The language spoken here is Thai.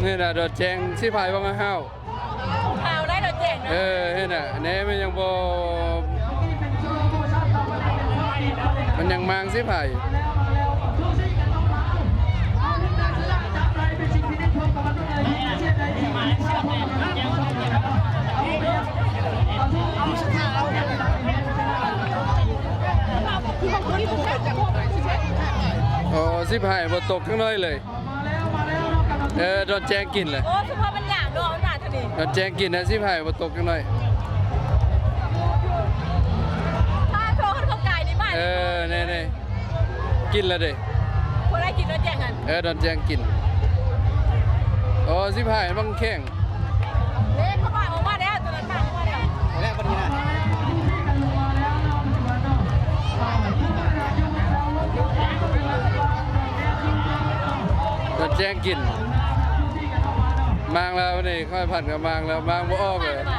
นี่น่ะดอดแจงสิพายบ่มาห้าว ข่าวได้ดอกแจงนะ เฮ็ดน่ะแหน่มันยังบ่มันยังมางสิพายโอ้สิพายบ่ตกจังน้อยเลยดอดแจงกินเลย โอ้เฉพาะมันอย่างดอกมันหนาเท่านี้ ดอดแจงกินนะสิพายบ่ตกจังน้อย ถ้าโทรเขากายนี่บ้าน นี่กินแล้วเด้ คนได้กินดอกแจงกัน ดอนแจงกินโอ้สิพายบังแข้ง เล่นเข้ามาออกมาแล้วตัวนั้นมาออกมาแล้ว แรกวันนี้นะ ดอนแจงกินมางแล้วนี่ค่อยผัดกับมางแล้วมางบ่ออกเลย มา